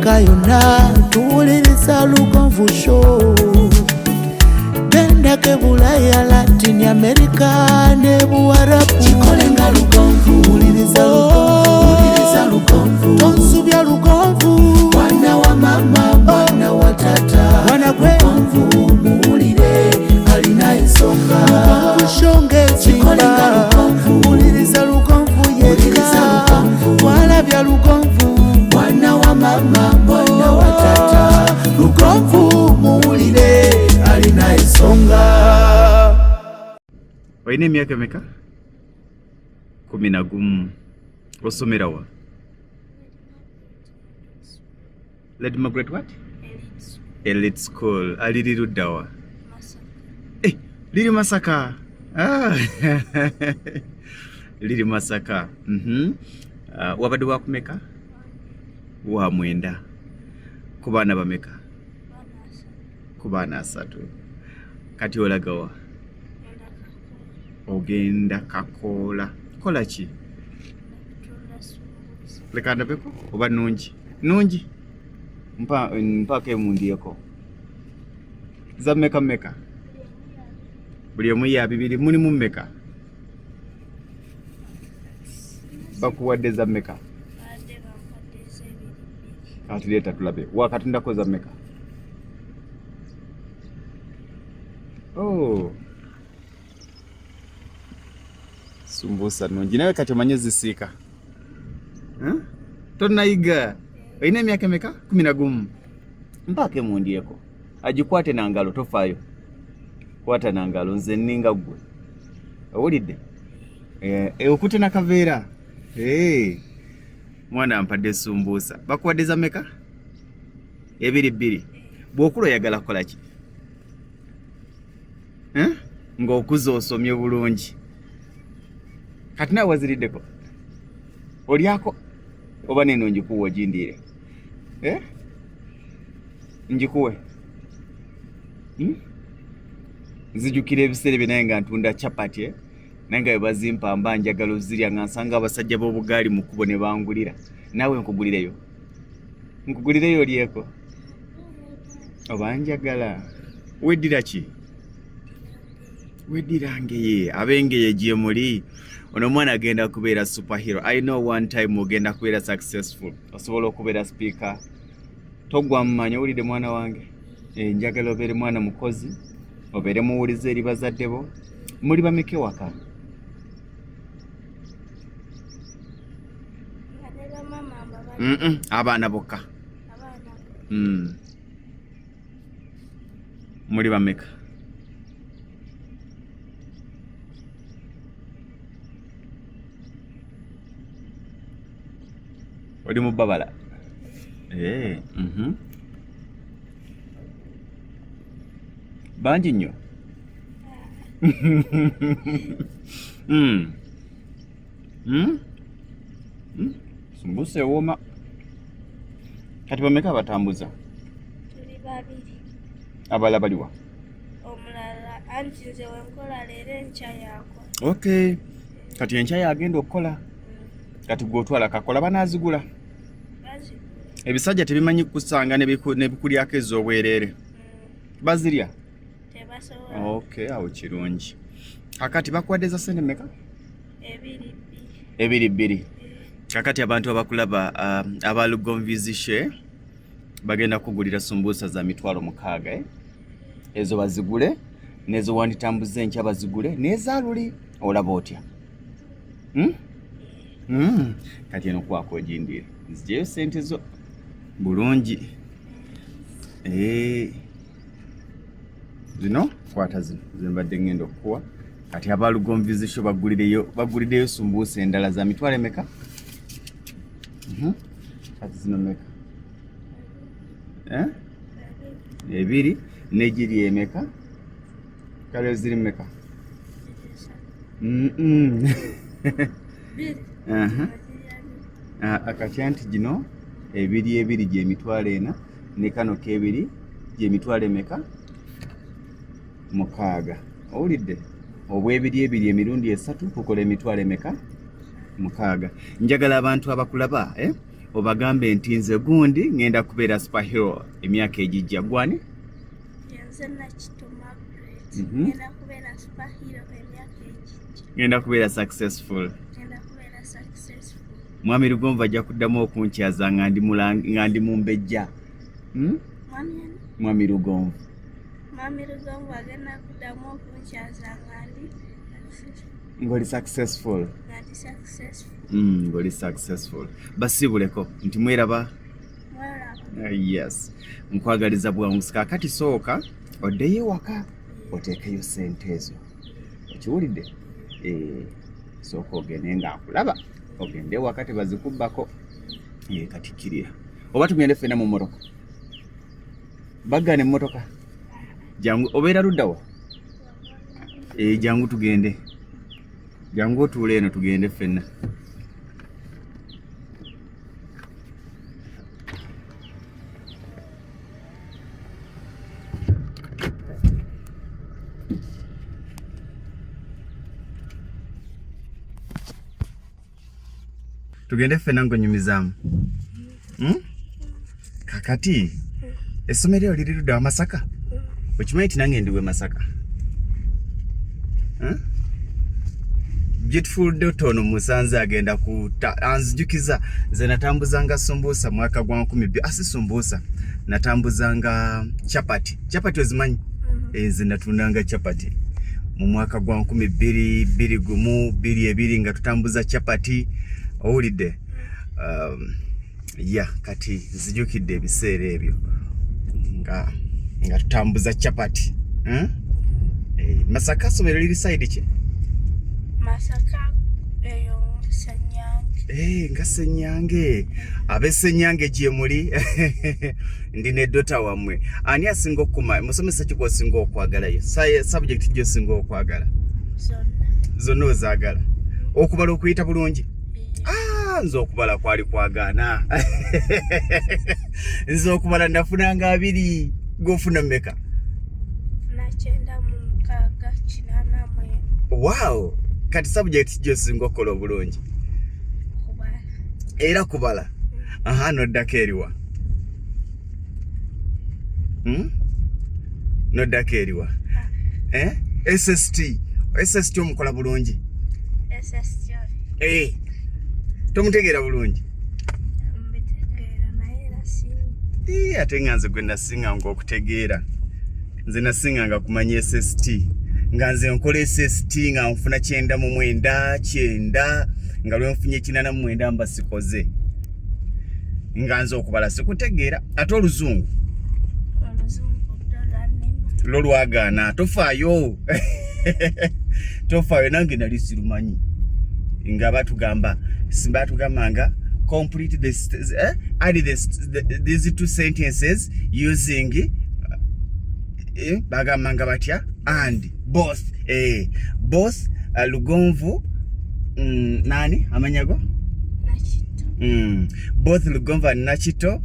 Afrika yonna tuwuliriza Lugonvu Show. Genda ke Bulaya, Latin America ne Buwarabu. Chikole nga Lugonvu, wuliriza Lugonvu. Tonsubya Lugonvu, mwana wa mama, mwana wa tata. Mwana gwe Lugonvu, muwulire alina ensonga. Lugonvu Show ng'ezimba, wuliriza Lugonvu yekka. Walabya Lugonvu, mwana wa mama, mwana wa tata. Lugonvu, muwulire alina ensonga. Waine emyaka emeka? 11. Osomera wa? Lady Margaret what? Elite School. Aliri ludda wa? Masaka. Liri Masaka. Liri Masaka. Wabadde wakumeka? Wa 9. Ku baana bameka? Ku baana 3. Kati olaga wa? Ogenda Kakola. Kola ki? Leka ndabeko oba nungi? Nungi? Mpaka emundiyeko. Za meka? Buli omu ya 2 muli mu meka? Bakuwadde za meka? Kati leeta tulabe. Wakatundako za meka? Oh. Sumbuusa nungi. Nawe kati omanye zisiika? Tonnayiga. Olina emyaka emeka? 11. Mpaka emundiyeko. Agikwate na ngalo tofaayo. Kwata na ngalo nze nninga ggwe. Owulidde? Okute na kaveera. Mwana ampadde sumbuusa. Bakuwadde za meka? 2. Bw'okula oyagala kukola ki? Ng'okuza osomye bulungi. Kati nawe waziriddeko? Olyako? Oba neno njikuwe ogindiire? Njikuwe? Nzijukira ebiseera bye naye nga ntunda chapati, naye nga bwe bazimpa mba njagala ozirya nga nsanga abasajja b'obugaali mu kkubo ne bangulira. Naawe nkugulireyo? Nkugulireyo olyeko? Oba njagala? Weddira ki? Weddira ngeye. Ab'engeye gye muli. Ono mwana agenda kubeera superhero. I know one time ogenda kubeera successful. Osobola okubeera speaker. Togwa mmanya owulidde mwana wange. Njagala obeere mwana mukozi. Obeere muwulize eri bazadde bo. Muli bameka waka? Abaana bokka. Muli bameka? Oli mu babala? Bangi nnyo? Sumbuusa ewooma. Kati bameka abatambuza? Tuli 2. Abalala baliwa? Omulala anti nze wenkola leero enkya yakola. Okay. Kati enkya yagenda okukola. Kati gw'otwala Kakola banaazigula? Ebisajja tebimanyi kusanga ne bikulyako ez'obwereere. Bazirya? Tebasobola. Okay, awo kirungi. Kakati bakuwadde za ssente mmeka? 2. Kakati abantu abakulaba aba Lugonvu Show bagenda kugulira sumbuusa za 6,000. Ezo bazigule, nezo wanditambuze enkya bazigule, n'eza luli. Olaba otya? Kati eno kwako ogindiire. Nzijeyo ssente zo. Bulungi. Zino kwata zino. Zimbadde ngenda okukuwa. Kati aba Lugonvu Show bagulireyo sumbuusa endala za 2,000 meka? Kati zino meka? 2. Negiri emeka? Kale ziri meka? 2. Akati anti gino 2 gye 4,000 ne kano k'ebiri gye 2,000 meka? 6. Owulidde? Obw'ebiri emirundi 3 kukola 2,000 meka? 6. Njagala abantu abakulaba obagambe nti nze gundi ngenda kubeera superhero emyaka egijja gwani Nze Nakito Margaret. Ngenda kubeera superhero emyaka egijja. ngenda kubeera successful. Ngenda kubeera successful. Mwami Lugonvu ajja kuddamu okunkyaza nga ndi mumbejja. Mwami Lugonvu. Mwami Lugonvu agenda kuddamu okunkyaza nga ndi ng'oli successful. Ngandi successful. Ng'oli successful. Basiibuleko nti mweraba. Mweraba. Yes. Nkwagaliza bwangusi kaakati sooka oddeyo ewaka oteekeyo ssente ezo. Okiwulidde? Sooka ogende nga nkulaba. Ogende ewaka tebazikubbako. Katikkirira. Oba tugende ffenna mu mmotoka. Baggane emmotoka. Jangu obeera luddawa? Jangu tugende. Jangu otuule eno tugende ffenna. Tugende ffenna ng'onyumizaamu. Kakati essomero eryo liri ludda wa Masaka? Okimanyi nti nange ndiwe Masaka? Beautiful Dotono Musanze agenda anzijukiza nze natambuzanga Sumbuusa mwaka gwa 10 asi Sumbuusa natambuzanga chapati ozimanyi? Nze natundanga chapati mu mwaka gwa 2022 nga tutambuza chapati. Owulidde? Kati nzijukidde ebiseera ebyo nga tutambuza chapati. Masaka somero liri side ki? Masaka eyo Senyange. Nga Senyange. Abe Senyange gye muli. Ndine dota wamwe. Ani asinga okuma musomesa kiko singa okwagalayo. Subject gyo singa okwagala. Zonna ozaagala. Okubala okuyita bulungi. Nze okubala kwali kwagaana. Nze okubala nafunanga 2 gofuna mmeka? Nakyenda mu 6 Wow. Kati subject gyo singa okola obulungi. kubala. Era kubala. Noddako eriwa? Noddako eriwa? SST omukola bulungi? SST. Tomutegeera bulungi? Mbitegeera naye era singa. Ate nga nze gwe nasinganga okutegeera. Nze nasinganga kumanya SST. Nga nze nkola SST nga nfuna 9 nga lwe nfunye 89 mba sikoze. Nga nze okubala sikutegeera. Ate oluzungu? Oluzungu dola nnima. Lo lwagaana. Tofaayo. Tofaayo nange nali sirumanyi. Nga batugamba nga complete add these 2 sentences using bagamba batya and both Lugonvu nani amanyago Nakito. Both Lugonvu and Nakito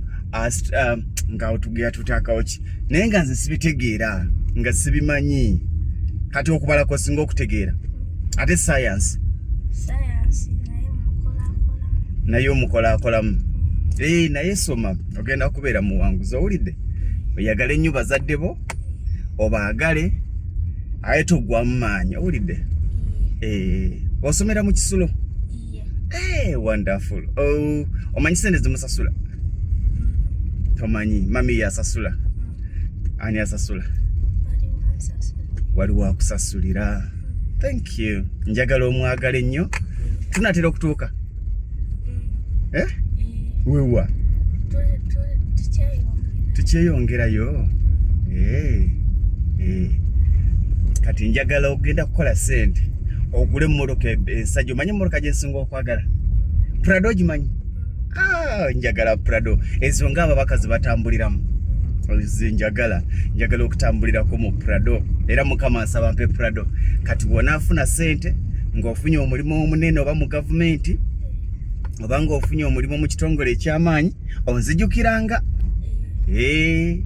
nga otugira tutakawo ki naye nga nze sibitegeera nga sibimanyi kati okubalako singa okutegeera ate science naye omukolakolamu. Naye soma ogenda kubeera muwanguzi. Owulidde? Oyagala ennyumba zaddebo obaagale aye toggwamu maanyi. Owulidde? Osomera mu Kisulo? Wonderful. Omanyi sente zimusasula? Tomanyi? Mami yasasula? Ani asasula? Waliwo akusasulira. Thank you. Njagala omwagala ennyo. Tunatera okutuuka? Wewa? Tukyeyongerayo? Kati njagala ogenda kukola sente. Ogule emmotoka ensajja. Omanyi emmotoka gye nsinga okwagala? Prado gimanyi? Njagala Prado. Ezo nga ababakazi batambuliramu. Njagala okutambulirako mu Prado. Era Mukama asaba mpe Prado. Kati bw'onaafuna sente ng'ofunye omulimu omunene oba mu gavumenti oba ng'ofunye omulimu mu kitongole eky'amaanyi onzijukiranga.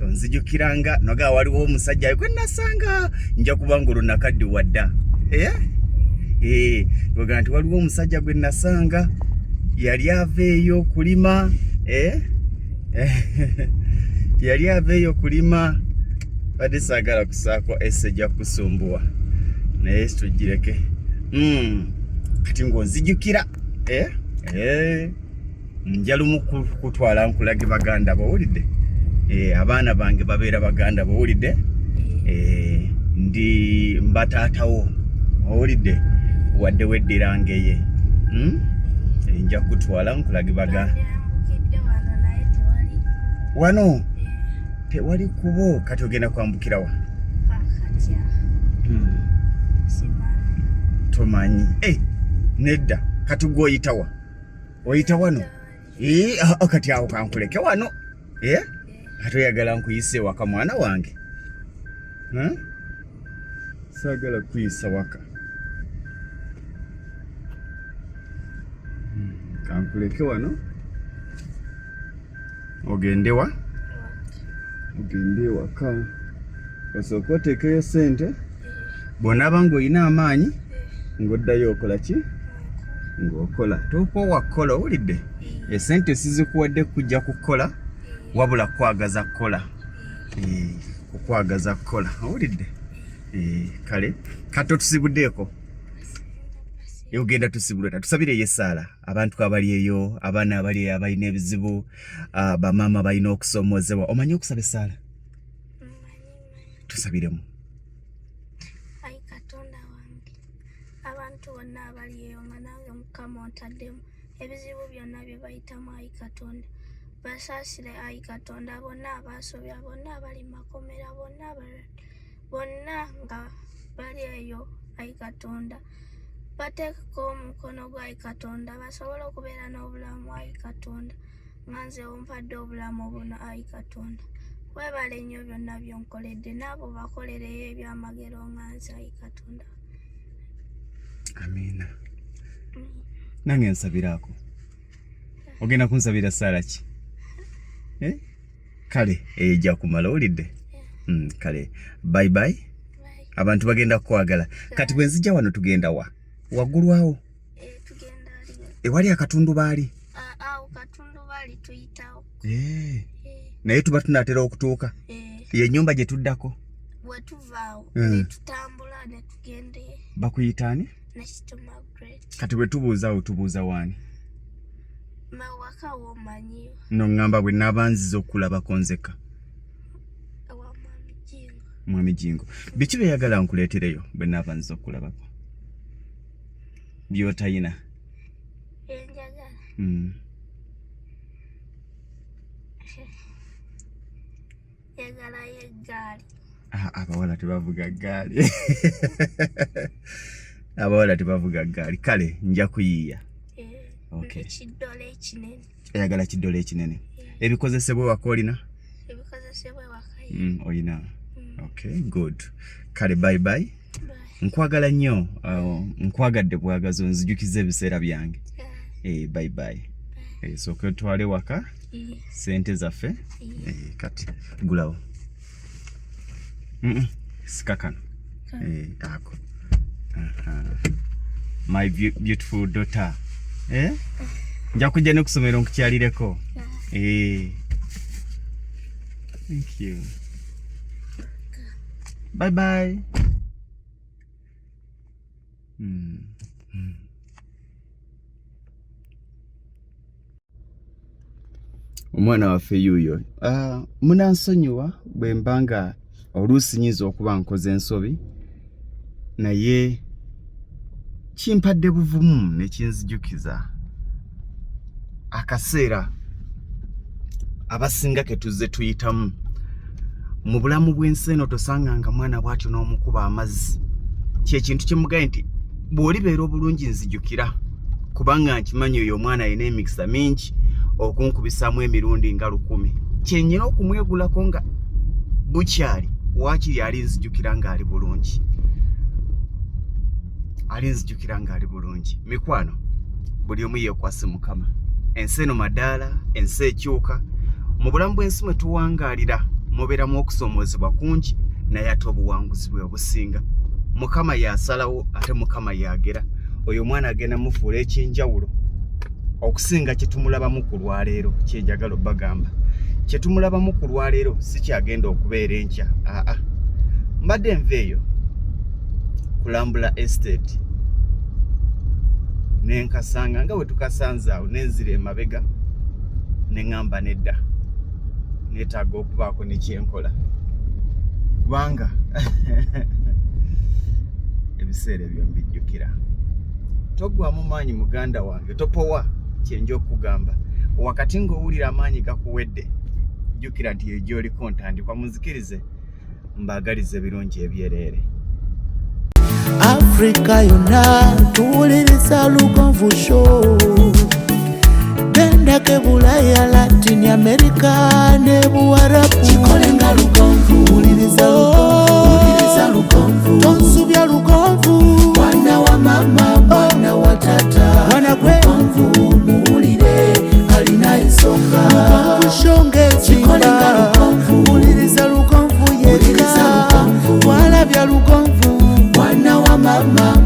Onzijukiranga. Noga waliwo omusajja gwe nasanga nja kubanga olunakaddi wadda. Yoga nti waliwo omusajja gwe nasanga yali aveeyo kulima yali aveeyo kulima badde saagala kusaako esejja kusumbuwa naye tugireke kati ng'onzijukira nja lumu kutwala nkulage baganda bawulidde abaana bange babeera baganda bawulidde ndi mbataatawo owulidde wadde weddirangeye nja kutwala nkulage baganda wano tewali kubo kati ogenda kwambukirawa tomanyi nedda kati gwe oyita wano kati awo kankuleke wano ate oyagala nkuyise waka mwana wange saagala kuyisa waka kankuleke wano ogende waka osooka oteekeyo sente bw'onaaba ng'olina amaanyi ng'oddayo okola ki ng'okola tokoowa kukola owulidde esente sizikuwadde kujja kukola wabula kwagaza kukola okwagaza kukola owulidde kale kati otusibuddeeko ogenda tusibuleta tusabireyo essaala abantu abali eyo abaana abali eyo abalina ebizibu bamaama balina okusomoozebwa omanyi okusaba essaala tusabiremu Ayi Katonda wange abantu bonna abali eyo nga nange Mukama ontaddemu ebizibu byonna bye bayitamu Ayi Katonda basaasire Ayi Katonda bonna abaasobya bonna abali makomera bonna nga bali eyo Ayi Katonda bateekeko omukono gwa Ayi Katonda basobole okubeera n'obulamu Ayi Katonda nga nze ompadde obulamu buno Ayi Katonda weebale nnyo byonna byonkoledde n'abo bakolereyo ebyamagero nga nze Ayi Katonda amiina nange nsabiraako ogenda kunsabira ssaala ki kale ejja kumala owulidde kale bye abantu bagenda kukwagala kati bwe nzijja wano tugenda waggulu awo tugenda ewali akatundu baali awo katundu baali tuyitawo naye tuba tunaatera okutuuka ye ennyumba gye tuddako bwe tuvaawo ne tutambula ne tugende bakuyitaani kati bwe tubuuzaawo tubuuza waani mawaka womanyiwo noŋŋamba bwe naaba nziza okulabako nzeka mwami Jingo biki byeyagala nkuleetereyo bwe naaba nziza okulabako byotayina enjagala yagala y'eggaali abawala tebavuga ggaali abawala tebavuga ggaali kale nja kuyiiya ekiddole ekinene eyagala kiddole ekinene ebikozesebwa waka olina ebikozesebwa waka olina good kale bye nkwagala nnyo nkwagadde bwagazo nzijukiza ebiseera byange bye sooka otwale waka sente zaffe kati gulawo sikakano ako my beautiful daughter nja kujja ne kusomero nkukyalireko thank you bye omwana waffe yuuyo munansonyiwa bwe mbanga oluusi nyinza okuba nkoze ensobi naye kimpadde buvumu ne kinzijukiza akaseera abasinga ke tuzze tuyitamu mu bulamu bw'ensi eno tosanganga mwana bw'atyo n'omukuba amazzi kyekintu kyemugaye nti bw'olibeera obulungi nzijukira kubanga nkimanyi oyo omwana alina emikisa mingi okunkubisaamu emirundi nga 10 kyennyina okumwegulako nga bukyali waakiri alinzijukira ng'ali bulungi mikwano buli omu yeekwase Mukama ensi eno madaala ensi ekyuka mu bulamu bw'ensi mwe tuwangaalira mubeeramu okusomoozebwa kungi naye ate obuwanguzi bwe obusinga Mukama yasalawo ate Mukama yagera oyo omwana agenda mufuula ekyenjawulo okusinga kyetumulabamu ku lwaleero. Kyenjagala obbagamba kyetumulabamu ku lwaleero si kyagenda okubeera enkya. Mbadde nva eyo kulambula estate nenkasanga nga bwe tukasanze awo nenzira emabega neŋŋamba nedda neetaaga okubaako nekyenkola kubanga ebiseera ebyo mbijjukira. Toggwamu maanyi muganda wange, topowa. Kyenja okugamba wakati ng'owulira amaanyi gakuwedde, jjukira nti egy'oliko ntandikwa. Muzikirize mbaagalize ebirungi ebyereere. Afrika yonna tuwuliriza Lugonvu Show. Genda ke Bulaya, Latin America ne Buwarabu. Kikolenga Lugonvu, wuliriza Lugonvu. Tonsubya Lugonvu, mwana wa mama, mwana wa tata. Mwana gwe Lugonvu muwulire alina ensonga. Lugonvu shongezi, kikolenga Lugonvu, wuliriza Lugonvu yeka. Walabya Lugonvu, mwana wa mama.